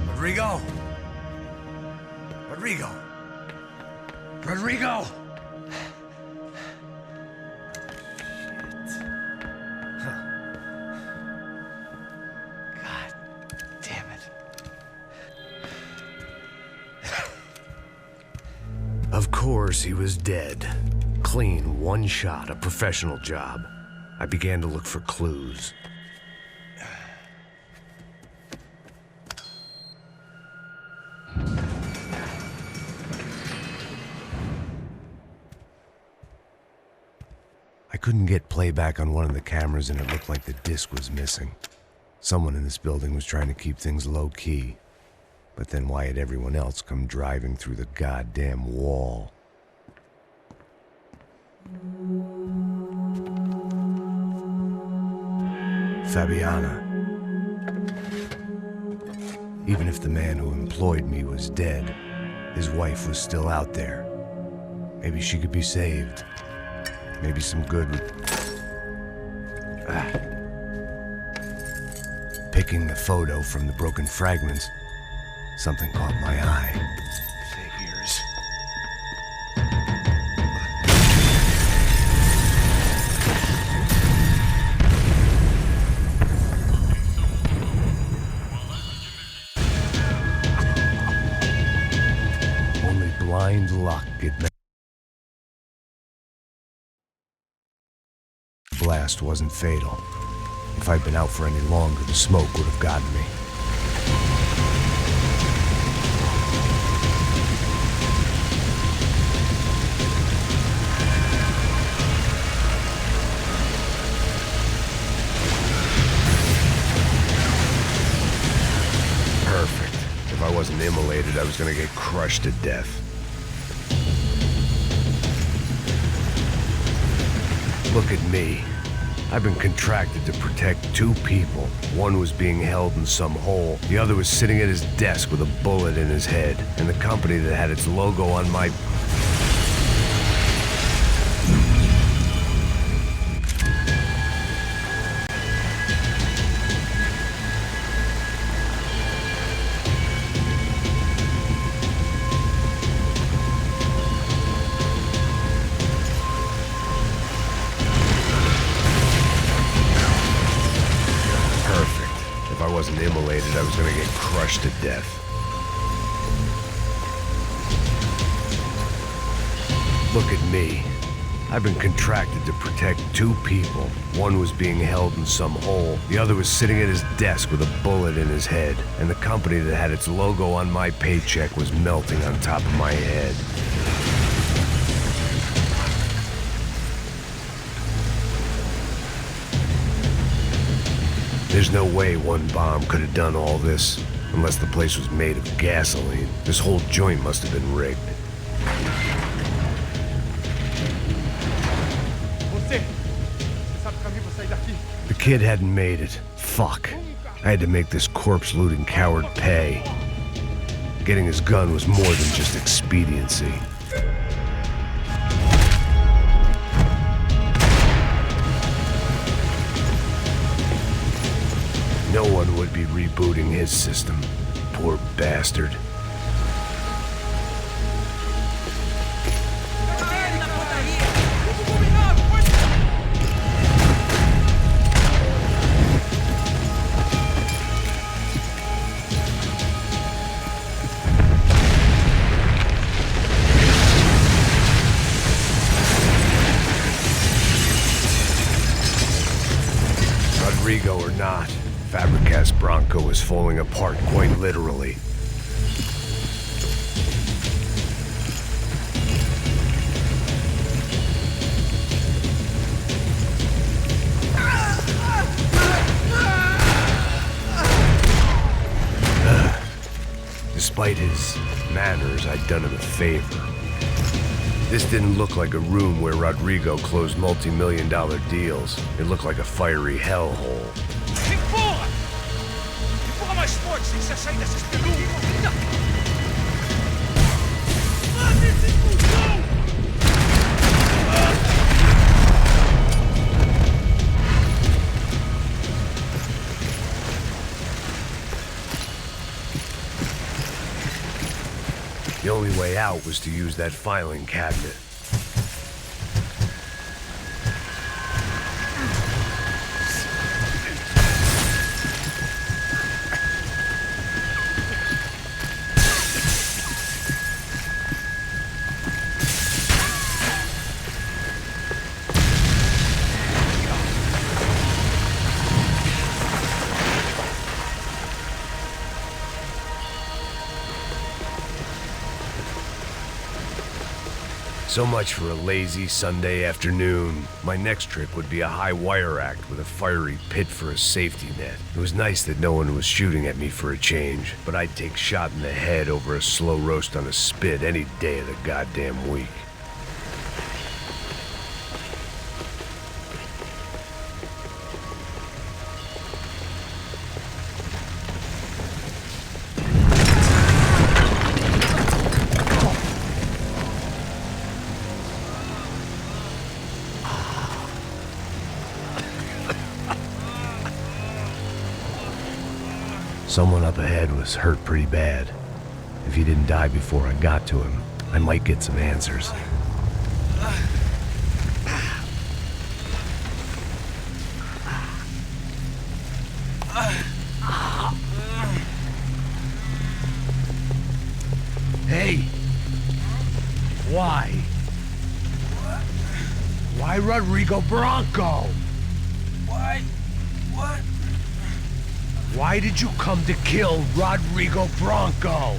Rodrigo? Rodrigo? Rodrigo! Of course, he was dead. Clean, one shot, a professional job. I began to look for clues. I couldn't get playback on one of the cameras and it looked like the disc was missing. Someone in this building was trying to keep things low-key. But then why had everyone else come driving through the goddamn wall? Fabiana. Even if the man who employed me was dead, his wife was still out there. Maybe she could be saved. Maybe some good would... Picking the photo from the broken fragments, something caught my eye. Figures. Only blind luck could make... The blast wasn't fatal. If I'd been out for any longer, the smoke would have gotten me. Perfect. If I wasn't immolated, I was gonna get crushed to death. Look at me. I've been contracted to protect two people. One was being held in some hole. The other was sitting at his desk with a bullet in his head. And the company that had its logo on my... wasn't immolated, I was gonna get crushed to death. Look at me. I've been contracted to protect two people. One was being held in some hole. The other was sitting at his desk with a bullet in his head. And the company that had its logo on my paycheck was melting on top of my head. There's no way one bomb could have done all this, unless the place was made of gasoline. This whole joint must have been rigged. The kid hadn't made it. Fuck. I had to make this corpse-looting coward pay. Getting his gun was more than just expediency. No one would be rebooting his system. Poor bastard. Rodrigo or not, Fabricast Bronco is falling apart quite literally. Despite his manners, I'd done him a favor. This didn't look like a room where Rodrigo closed multi-million-dollar deals. It looked like a fiery hellhole. Empurra! Empurra mais forte sem se sair dessa espelunca! Mata esse cuzão! way out was to use that filing cabinet. So much for a lazy Sunday afternoon. My next trip would be a high wire act with a fiery pit for a safety net. It was nice that no one was shooting at me for a change, but I'd take shot in the head over a slow roast on a spit any day of the goddamn week. Someone up ahead was hurt pretty bad. If he didn't die before I got to him, I might get some answers. Hey! Why? Why Rodrigo Bronco? Why? What? Why did you come to kill Rodrigo Bronco?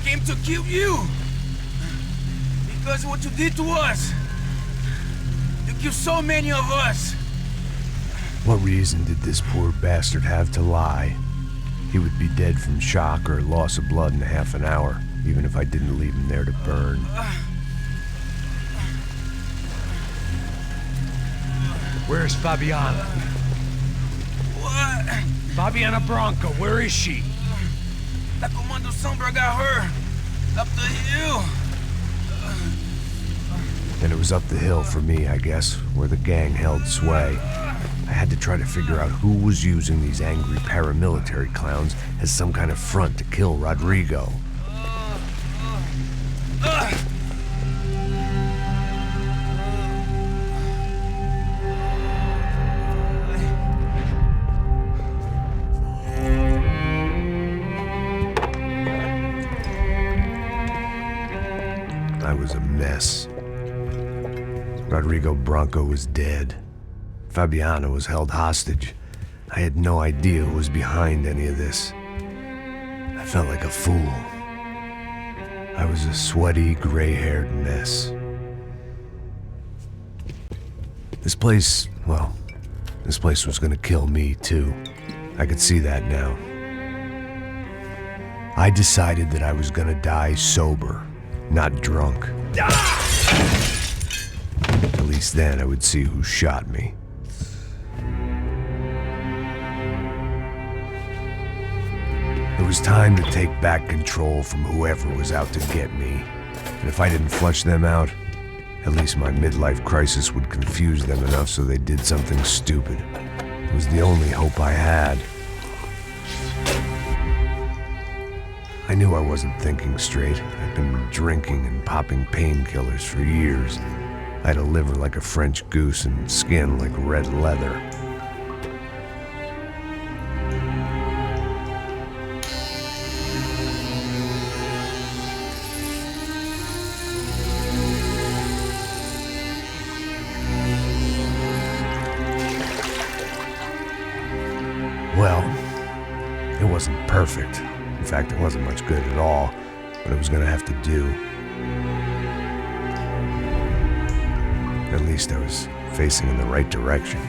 Came to kill you! Because of what you did to us! You killed so many of us! What reason did this poor bastard have to lie? He would be dead from shock or loss of blood in half an hour, even if I didn't leave him there to burn. Where's Fabiana? What? Fabiana Bronco, where is she? La Comando Sombra got her! Up the hill! And it was up the hill for me, I guess, where the gang held sway. I had to try to figure out who was using these angry paramilitary clowns as some kind of front to kill Rodrigo. I was a mess. Rodrigo Bronco was dead. Fabiana was held hostage. I had no idea who was behind any of this. I felt like a fool. I was a sweaty, gray-haired mess. This place was gonna kill me too. I could see that now. I decided that I was gonna die sober, not drunk. At least then I would see who shot me. It was time to take back control from whoever was out to get me. And if I didn't flush them out, at least my midlife crisis would confuse them enough so they did something stupid. It was the only hope I had. I knew I wasn't thinking straight. I'd been drinking and popping painkillers for years. I had a liver like a French goose and skin like red leather. Well, it wasn't perfect. In fact, it wasn't much good at all, but it was gonna have to do. At least I was facing in the right direction.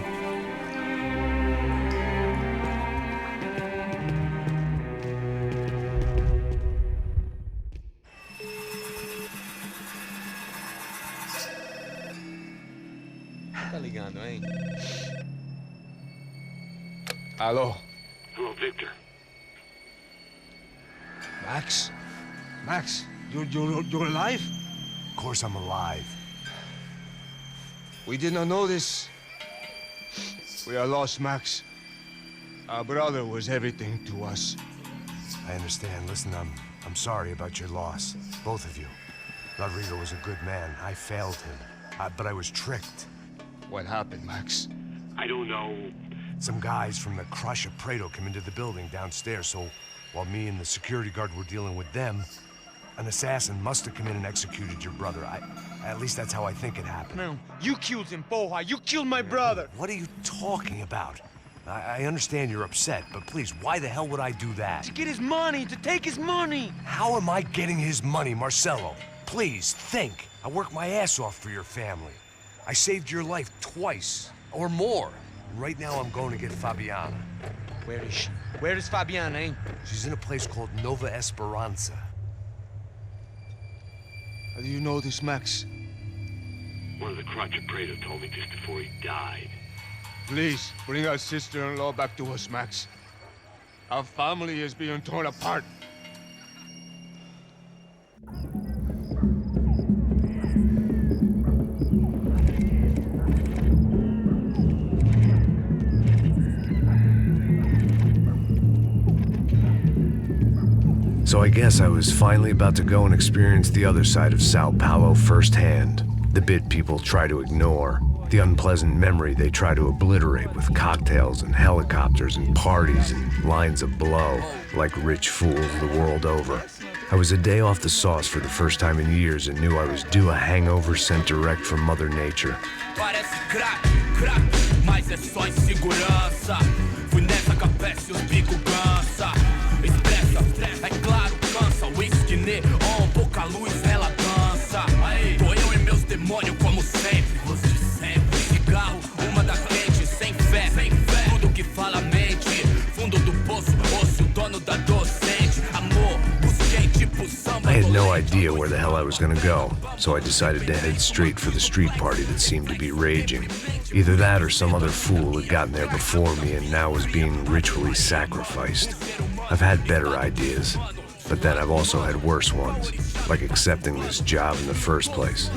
Tá ligando, hein? Alô? Hello, Victor. Max? Max, you're alive? Of course I'm alive. We did not know this. We are lost, Max. Our brother was everything to us. I understand. Listen, I'm sorry about your loss, both of you. Rodrigo was a good man. I failed him, but I was tricked. What happened, Max? I don't know. Some guys from the Crush of Prado came into the building downstairs, so while me and the security guard were dealing with them, an assassin must have come in and executed your brother. At least that's how I think it happened. No, you killed him, Porra. You killed my brother. What are you talking about? I understand you're upset, but please, why the hell would I do that? To get his money, to take his money. How am I getting his money, Marcelo? Please, think. I worked my ass off for your family. I saved your life twice, or more. Right now, I'm going to get Fabiana. Where is she? Where is Fabiana, eh? She's in a place called Nova Esperanza. How do you know this, Max? One of the Crotch of Prado told me just before he died. Please, bring our sister-in-law back to us, Max. Our family is being torn apart. So I guess I was finally about to go and experience the other side of Sao Paulo firsthand. The bit people try to ignore. The unpleasant memory they try to obliterate with cocktails and helicopters and parties and lines of blow, like rich fools the world over. I was a day off the sauce for the first time in years and knew I was due a hangover sent direct from Mother Nature. Parece crack, mas é só insegurança. Fui nessa capete, os bico cansa. Expressa, é claro, cansa. Whisky neon, pouca luz, ela dança. Tô eu e meus demônios como sempre. Cigarro, uma da quente, sem fé. Tudo que fala mente. Fundo do poço, osso, dono da docente. Amor, busquei tipo samba. I had no idea where the hell I was gonna go, so I decided to head straight for the street party that seemed to be raging. Either that or some other fool had gotten there before me and now was being ritually sacrificed. I've had better ideas, but then I've also had worse ones, like accepting this job in the first place.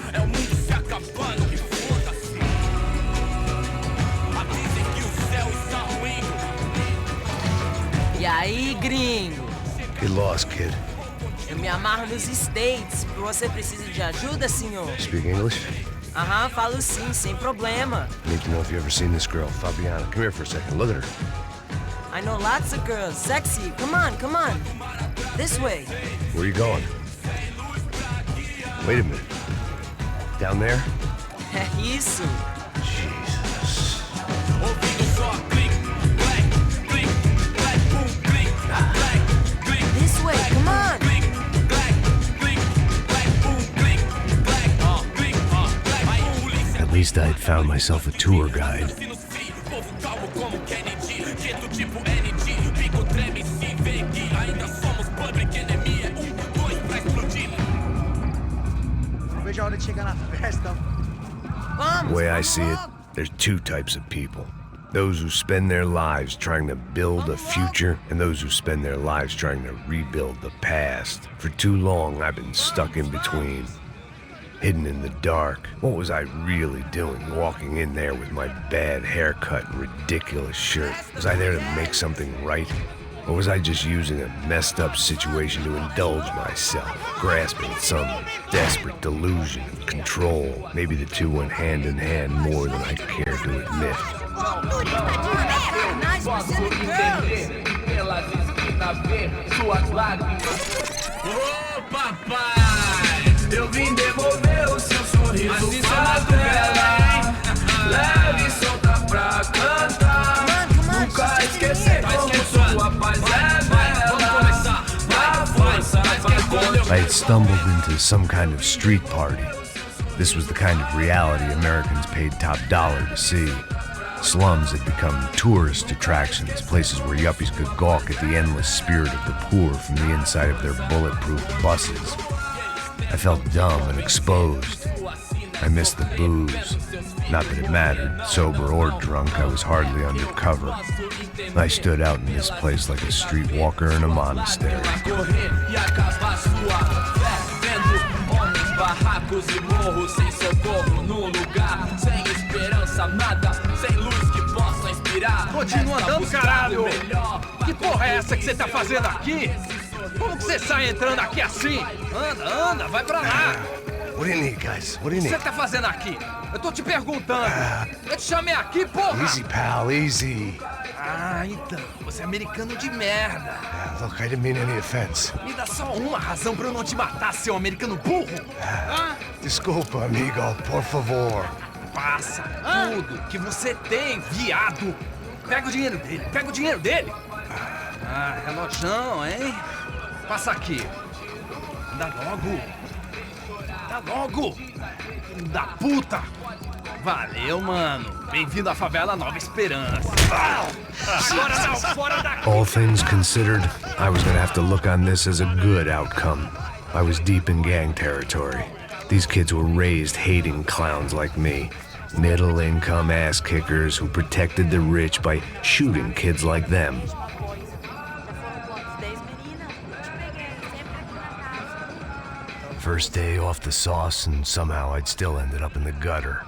E aí, gringo? Get lost, kid. Eu me amarro nos States. Você precisa de ajuda, senhor? Speak English? Aham, falo sim, sem problema. Need to know if you ever seen this girl, Fabiana. Come here for a second. Look at her. I know lots of girls. Sexy. Come on, come on. This way. Where are you going? Wait a minute. Down there? É isso. Jesus. This way, come on. At least I had found myself a tour guide. The way I see it, there's two types of people. Those who spend their lives trying to build a future, and those who spend their lives trying to rebuild the past. For too long, I've been stuck in between. Hidden in the dark. What was I really doing walking in there with my bad haircut and ridiculous shirt? Was I there to make something right? Or was I just using a messed up situation to indulge myself, grasping at some desperate delusion of control? Maybe the two went hand in hand more than I care to admit. Ô papai, eu vim devolver o seu sorriso favela. Leve e solta pra cantar. Nunca esquecer como sua paz é bela. A força vai contra. I had stumbled into some kind of street party. This was the kind of reality Americans paid top dollar to see. Slums had become tourist attractions, places where yuppies could gawk at the endless spirit of the poor from the inside of their bulletproof buses. I felt dumb and exposed. I missed the booze. Not that it mattered, sober or drunk, I was hardly undercover. I stood out in this place like a streetwalker in a monastery. Barracos e morros sem socorro num lugar sem esperança, nada, sem luz que possa inspirar. Continua andando, caralho! Que porra é essa que você tá fazendo aqui? Como que você sai entrando aqui assim? Anda, vai pra lá. What do you need, guys? What do you O que need? você tá fazendo aqui? Eu tô te perguntando. Eu te chamei aqui, porra. Easy, pal, easy. Ah, então. Você é americano de merda. Look, I didn't mean any offense. Me dá só uma razão pra eu não te matar, seu americano burro. Desculpa, amigo, por favor. Passa tudo que você tem, viado. Pega o dinheiro dele. Ah, relojão, hein? Passa aqui. Dá logo. Filho da puta. Valeu, mano. Bem-vindo à favela Nova Esperança. Agora não, fora daqui. All things considered, I was gonna have to look on this as a good outcome. I was deep in gang territory. These kids were raised hating clowns like me. Middle-income ass-kickers who protected the rich by shooting kids like them. First day off the sauce, and somehow I'd still ended up in the gutter.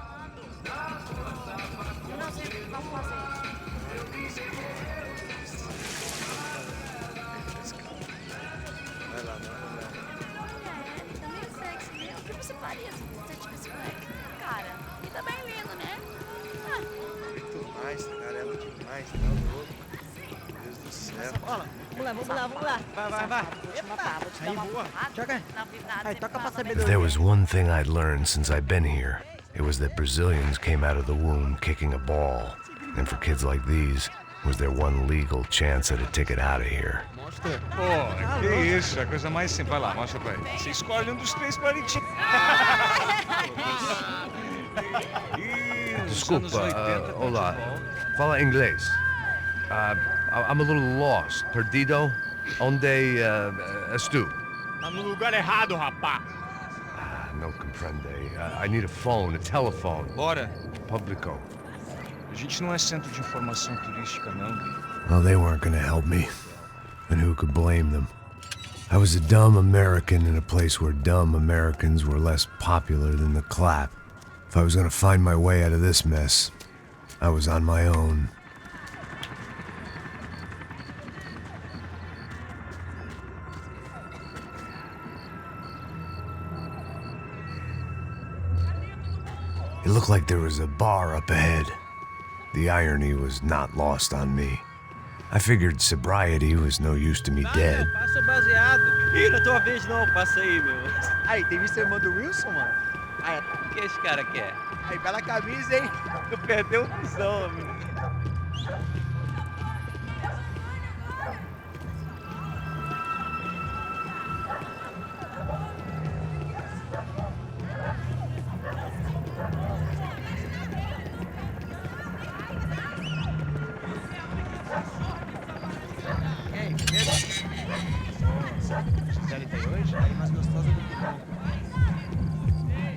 Vamos lá. Vai. Aí, boa. Joga. Aí, toca pra saber. If there was one thing I'd learned since I'd been here, it was that Brazilians came out of the womb kicking a ball. And for kids like these, was their one legal chance at a ticket out of here. Pô, que isso, é a coisa mais simples. Vai lá, mostra pra ele. Você escolhe um dos três pra ele te... Desculpa, olá. Fala inglês. I'm a little lost. Perdido? Onde estou? Tá no lugar errado, rapá. No comprende. I need a phone, a telephone. Bora. Publico. A gente não é centro de informação turística, não. Well, they weren't gonna help me. And who could blame them? I was a dumb American in a place where dumb Americans were less popular than the clap. If I was gonna find my way out of this mess, I was on my own. It looked like there was a bar up ahead. The irony was not lost on me. I figured sobriety was no use to me dead. Passa o baseado. Ih, não é tua vez não, passa aí, meu. Aí, tem visto a irmã do Wilson, mano? Aí, o que esse cara quer? Aí, bela camisa, hein? Tu perdeu o visão, amigo.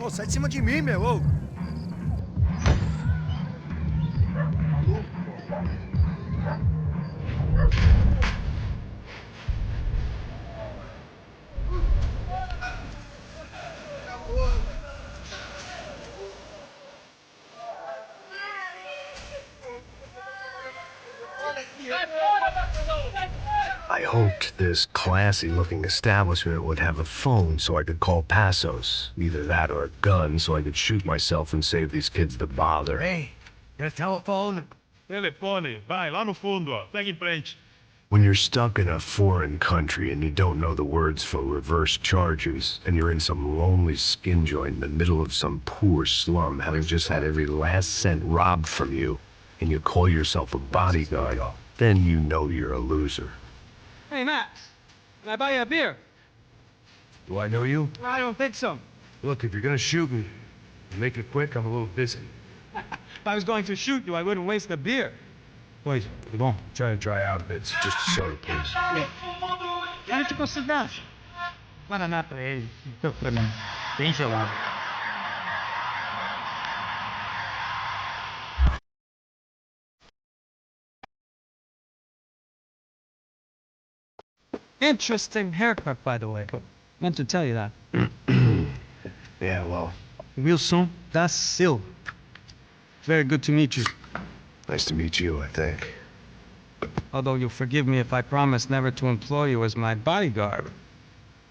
Ô, sai de cima de mim, meu! Ô. I hoped this classy-looking establishment would have a phone so I could call Passos. Either that or a gun so I could shoot myself and save these kids the bother. Hey, got a telephone? Telefone, vai, lá no fundo, ó. Pega em frente. When you're stuck in a foreign country and you don't know the words for reverse charges, and you're in some lonely skin joint in the middle of some poor slum having just had every last cent robbed from you, and you call yourself a bodyguard, then you know you're a loser. Hey, Max, can I buy you a beer? Do I know you? I don't think so. Look, if you're gonna shoot me, make it quick, I'm a little busy. If I was going to shoot you, I wouldn't waste the beer. Pois, tudo bom? Try to dry out a bit, just a soda, please. Quero te considerar. Guaraná pra ele, então pra mim. Bem gelado. Interesting haircut, by the way. Meant to tell you that. Yeah, well, Wilson da Silva. Very good to meet you. nice to meet you, I think. Although you'll forgive me if I promise never to employ you as my bodyguard.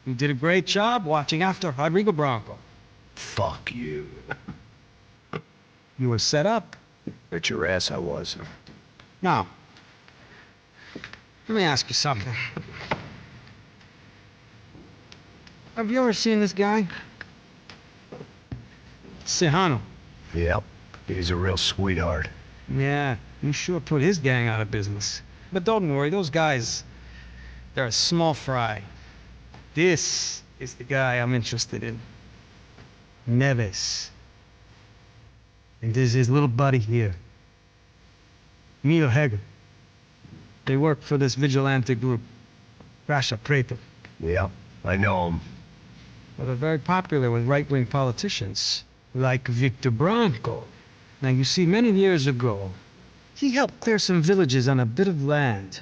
You did a great job watching after Rodrigo Bronco. Fuck you. You were set up. Bet your ass I was. Now, let me ask you something. Have you ever seen this guy? Sejano. Yep. He's a real sweetheart. Yeah, you sure put his gang out of business. But don't worry, those guys, they're a small fry. This is the guy I'm interested in. Neves. And this is his little buddy here. Milo Heger. They work for this vigilante group, Rasha Preto. Yep. I know him. Well, they're very popular with right-wing politicians, like Victor Branco. Now, you see, many years ago, he helped clear some villages on a bit of land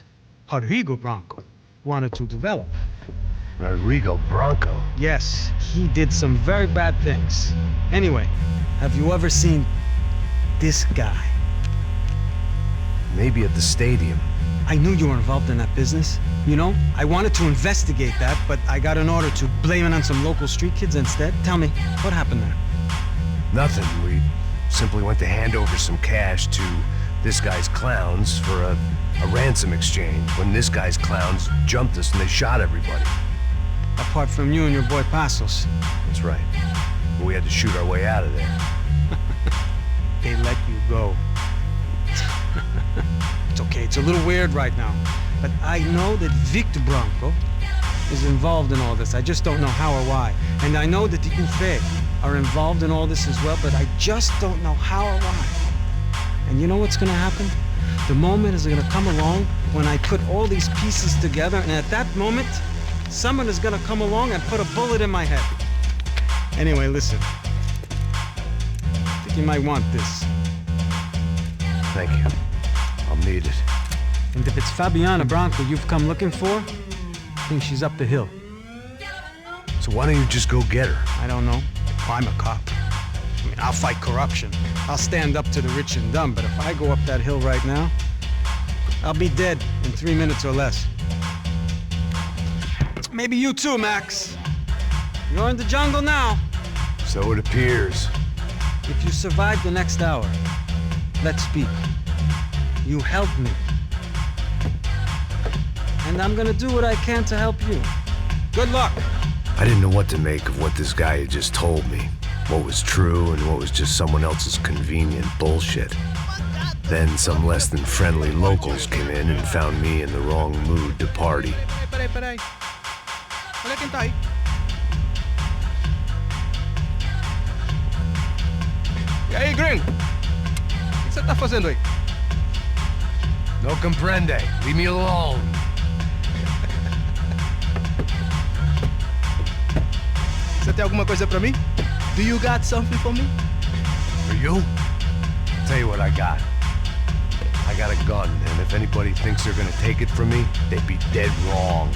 Rodrigo Branco wanted to develop. Rodrigo Bronco? Yes, he did some very bad things. Anyway, have you ever seen this guy? Maybe at the stadium. I knew you were involved in that business. You know, I wanted to investigate that, but I got an order to blame it on some local street kids instead. Tell me, what happened there? Nothing. We simply went to hand over some cash to this guy's clowns for a ransom exchange when this guy's clowns jumped us and they shot everybody. Apart from you and your boy Passos. That's right. But we had to shoot our way out of there. They let you go. It's okay, it's a little weird right now. But I know that Victor Branco is involved in all this. I just don't know how or why. And I know that the Ufe are involved in all this as well, but I just don't know how or why. And you know what's gonna happen? The moment is gonna come along when I put all these pieces together, and at that moment, someone is gonna come along and put a bullet in my head. Anyway, listen. I think you might want this. Thank you. I'll need it. And if it's Fabiana Branco you've come looking for, I think she's up the hill. So why don't you just go get her? I don't know. I'm a cop. I mean, I'll fight corruption. I'll stand up to the rich and dumb, but if I go up that hill right now, I'll be dead in 3 minutes or less. Maybe you too, Max. You're in the jungle now. So it appears. If you survive the next hour, let's speak. You helped me. And I'm gonna do what I can to help you. Good luck. I didn't know what to make of what this guy had just told me. What was true and what was just someone else's convenient bullshit. Then some less than friendly locals came in and found me in the wrong mood to party. Peraí. Olha quem tá aí. E aí, gringo? O que você tá fazendo aí? No comprende. Leave me alone. Você tem alguma coisa pra mim? Do you got something for me? For you? Tell you what I got. I got a gun, and if anybody thinks they're gonna take it from me, they'd be dead wrong.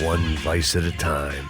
One vice at a time.